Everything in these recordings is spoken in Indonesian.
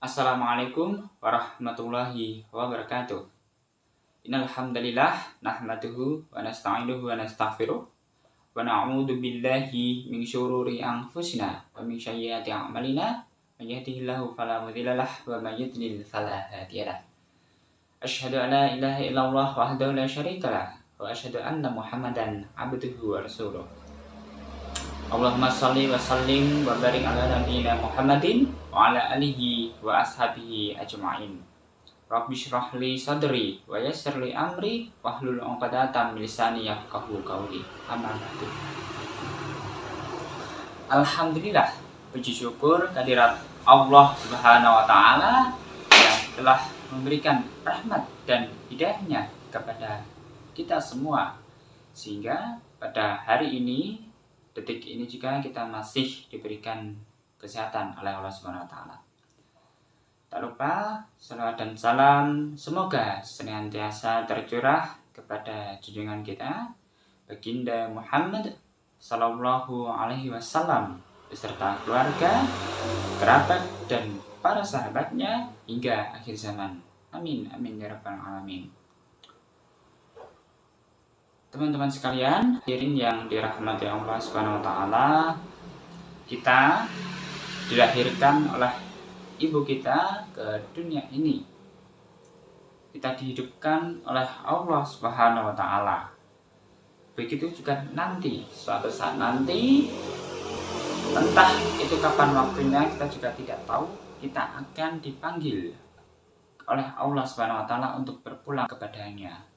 Assalamualaikum warahmatullahi wabarakatuh. Innal hamdalillah nahmaduhu wa nasta'inuhu wa nastaghfiruh wa na'udzu billahi min syururi anfusina wa min sayyiati a'malina. May yahdihillahu fala mudhillalah wa may yudlil fala hadiyalah. Asyhadu an la ilaha illallah wahdahu la syarikalah wa asyhadu anna Muhammadan abduhu wa rasuluh. Allahumma shalli wa sallim wa barik ala nabiyyina Muhammadin wa ala alihi wa ashabihi ajma'in. Rabbi shrah li sadri wa yassir li amri wahlul 'uqdatam min lisani yafqahu qawli. Amma ba'du. Alhamdulillah, puji syukur kehadirat Allah Subhanahu wa taala yang telah memberikan rahmat dan hidayahnya kepada kita semua, sehingga pada hari ini, detik ini juga kita masih diberikan kesehatan oleh Allah Subhanahu wa taala. Tak lupa salawat dan salam semoga senantiasa tercurah kepada junjungan kita Baginda Muhammad sallallahu alaihi wasallam beserta keluarga, kerabat dan para sahabatnya hingga akhir zaman. Amin amin ya rabbal alamin. Teman-teman sekalian, hadirin yang dirahmati Allah Subhanahu wa taala, kita dilahirkan oleh ibu kita ke dunia ini. Kita dihidupkan oleh Allah Subhanahu wa taala. Begitu juga nanti, suatu saat nanti, entah itu kapan waktunya, kita juga tidak tahu, kita akan dipanggil oleh Allah Subhanahu wa taala untuk berpulang kepadanya.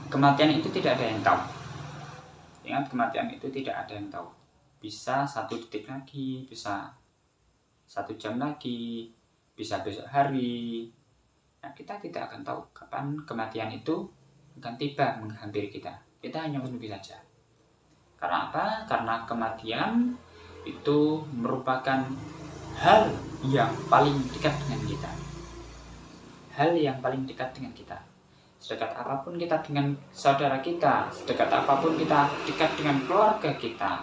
Kematian itu tidak ada yang tahu. Ingat, kematian itu tidak ada yang tahu. Bisa 1 detik lagi, bisa 1 jam lagi, bisa besok hari. Nah, kita tidak akan tahu kapan kematian itu akan tiba menghampiri kita. Kita hanya menunggu saja. Karena apa? Karena kematian itu merupakan hal yang paling dekat dengan kita. Hal yang paling dekat dengan kita. Sedekat apapun kita dengan saudara kita, sedekat apapun kita dekat dengan keluarga kita,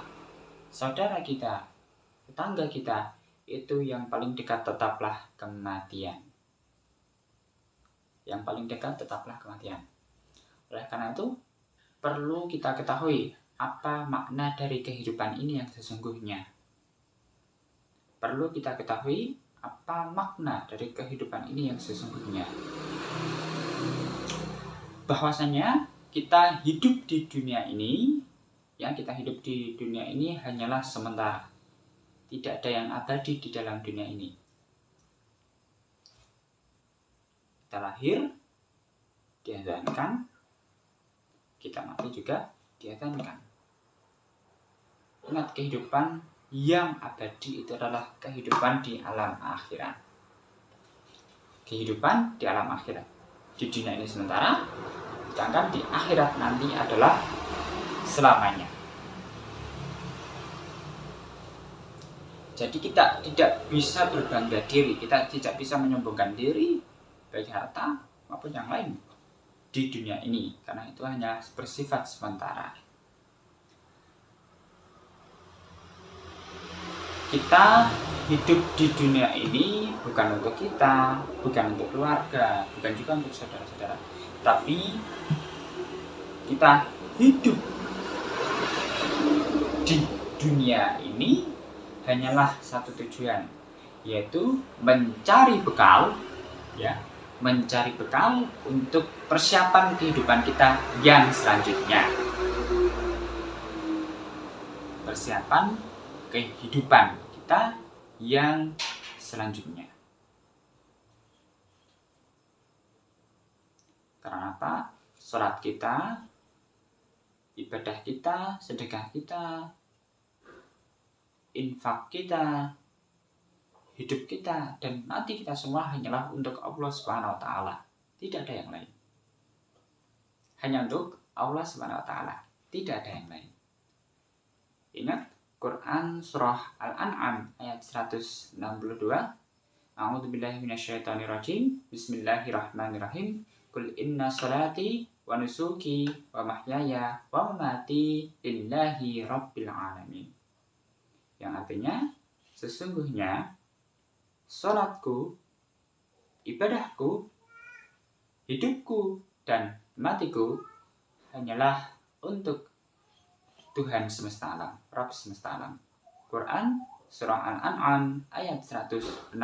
saudara kita, tetangga kita, itu yang paling dekat tetaplah kematian. Yang paling dekat tetaplah kematian. Oleh karena itu, perlu kita ketahui apa makna dari kehidupan ini yang sesungguhnya. Perlu kita ketahui apa makna dari kehidupan ini yang sesungguhnya. Bahwasanya kita hidup di dunia ini, hanyalah sementara. Tidak ada yang abadi di dalam dunia ini. Kita lahir, diazankan, kita mati juga diazankan. Ingat, kehidupan yang abadi itu adalah kehidupan di alam akhirat. Kehidupan di alam akhirat. Di dunia ini sementara, sedangkan di akhirat nanti adalah selamanya. Jadi kita tidak bisa berbangga diri, kita tidak bisa menyombongkan diri baik harta maupun yang lain di dunia ini, karena itu hanya bersifat sementara. Kita hidup di dunia ini bukan untuk kita, bukan untuk keluarga, bukan juga untuk saudara-saudara, tapi kita hidup di dunia ini hanyalah satu tujuan, yaitu mencari bekal, mencari bekal untuk persiapan kehidupan kita yang selanjutnya. Persiapan kehidupan kita yang selanjutnya. Karena apa? Salat kita, ibadah kita, sedekah kita, infak kita, hidup kita, dan mati kita semua hanyalah untuk Allah Subhanahu wa taala. Tidak ada yang lain. Hanya untuk Allah Subhanahu wa taala. Tidak ada yang lain. Ingat Quran surah Al-An'am ayat 162. A'udzubillahi minasyaitonirrajim. Bismillahirrahmanirrahim. Qul inna salati wa nusuki wa mahyaya wa mamati lillahi rabbil alamin. Yang artinya, sesungguhnya sholatku, ibadahku, hidupku, dan matiku hanyalah untuk Tuhan semesta alam, Rabb semesta alam. Quran Surah Al-An'am ayat 162.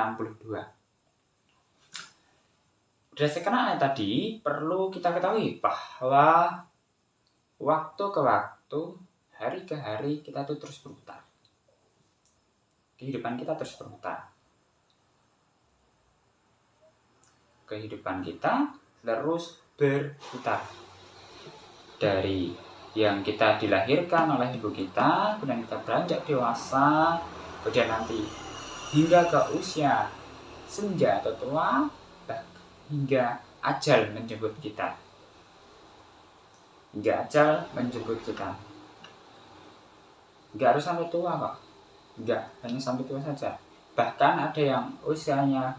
Berdasarkan ayat tadi, perlu kita ketahui bahwa waktu ke waktu, hari ke hari kita tuh terus berputar. Kehidupan kita terus berputar. Kehidupan kita terus berputar. Dari yang kita dilahirkan oleh ibu kita, kemudian kita beranjak dewasa, kemudian nanti hingga ke usia senja atau tua, hingga ajal menjemput kita. Hingga ajal menjemput kita. Enggak harus sampai tua kok. Enggak, hanya sampai tua saja. Bahkan ada yang usianya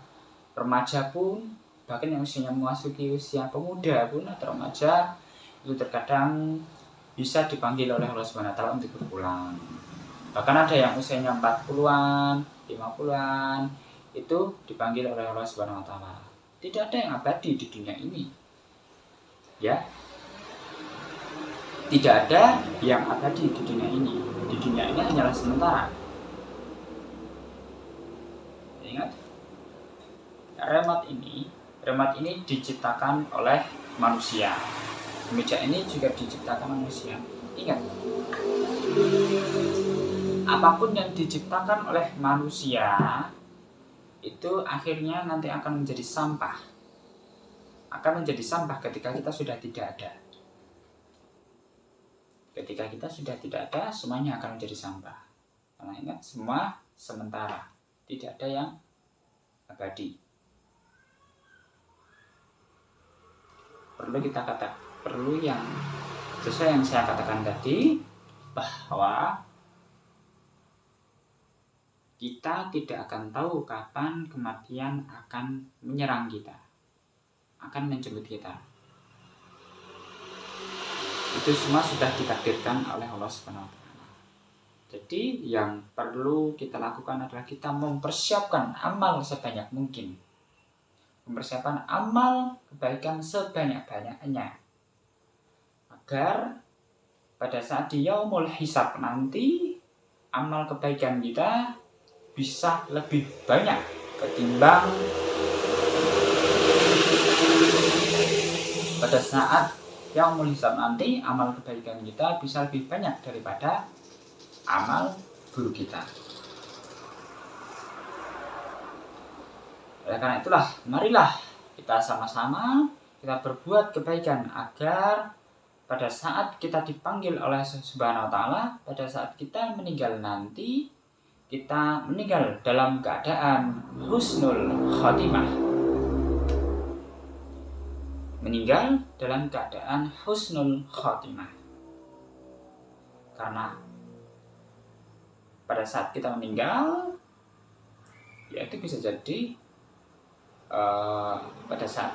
remaja pun, bahkan yang usianya memasuki usia pemuda pun atau remaja, itu terkadang bisa dipanggil oleh Allah Subhanahu wa taala untuk berpulang. Bahkan ada yang usianya 40-an, 50-an, itu dipanggil oleh Allah Subhanahu wa taala. Tidak ada yang abadi di dunia ini. Ya. Tidak ada yang abadi di dunia ini. Di dunia ini hanyalah sementara. Ingat, remote ini diciptakan oleh manusia. Meja ini juga diciptakan manusia. Ingat, apapun yang diciptakan oleh manusia itu akhirnya nanti akan menjadi sampah. Akan menjadi sampah ketika kita sudah tidak ada. Ketika kita sudah tidak ada, semuanya akan menjadi sampah. Karena ingat, semua sementara. Tidak ada yang abadi. Perlu yang sesuai yang saya katakan tadi, bahwa kita tidak akan tahu kapan kematian akan menyerang kita, akan menjemput kita. Itu semua sudah ditakdirkan oleh Allah Subhanahu wa taala. Jadi yang perlu kita lakukan adalah kita mempersiapkan amal sebanyak mungkin. Mempersiapkan amal kebaikan sebanyak-banyaknya. Agar pada saat di yaumul hisab nanti, amal kebaikan kita bisa lebih banyak ketimbang pada saat yaumul hisab nanti, amal kebaikan kita bisa lebih banyak daripada amal buruk kita. Oleh karena itulah, marilah kita sama-sama kita berbuat kebaikan agar pada saat kita dipanggil oleh Subhanahu wa taala, pada saat kita meninggal nanti, kita meninggal dalam keadaan husnul khotimah. Meninggal dalam keadaan husnul khotimah. Karena pada saat kita meninggal, ya itu bisa jadi pada saat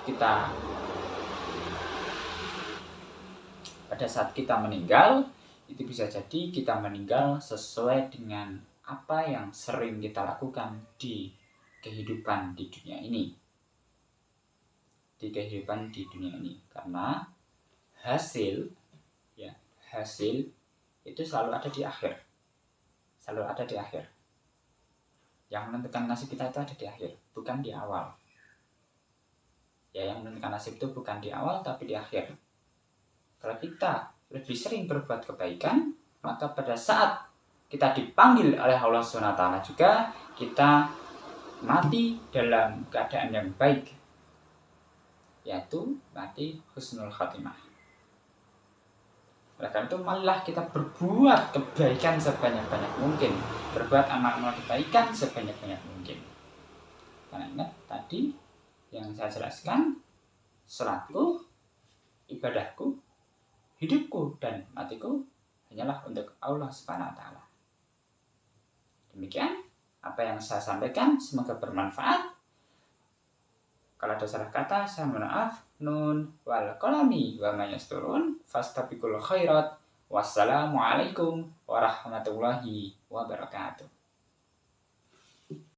kita meninggal, itu bisa jadi kita meninggal sesuai dengan apa yang sering kita lakukan di kehidupan di dunia ini. Karena hasil itu selalu ada di akhir. Yang menentukan nasib kita itu ada di akhir, bukan di awal. Ya, yang menentukan nasib itu bukan di awal tapi di akhir. Kalau kita lebih sering berbuat kebaikan, maka pada saat kita dipanggil oleh Allah SWT juga, kita mati dalam keadaan yang baik, yaitu mati husnul khatimah. Oleh karena itu, marilah kita berbuat kebaikan sebanyak-banyak mungkin, berbuat amal-amal kebaikan sebanyak-banyak mungkin. Karena ingat tadi yang saya jelaskan, salatku, ibadahku, hidupku dan matiku hanyalah untuk Allah Subhanahu wa taala. Demikian apa yang saya sampaikan, semoga bermanfaat. Kalau ada salah kata, saya mohon maaf. Nun wal qalami wa ma yasturun fastabiqul khairat. Wassalamualaikum warahmatullahi wabarakatuh.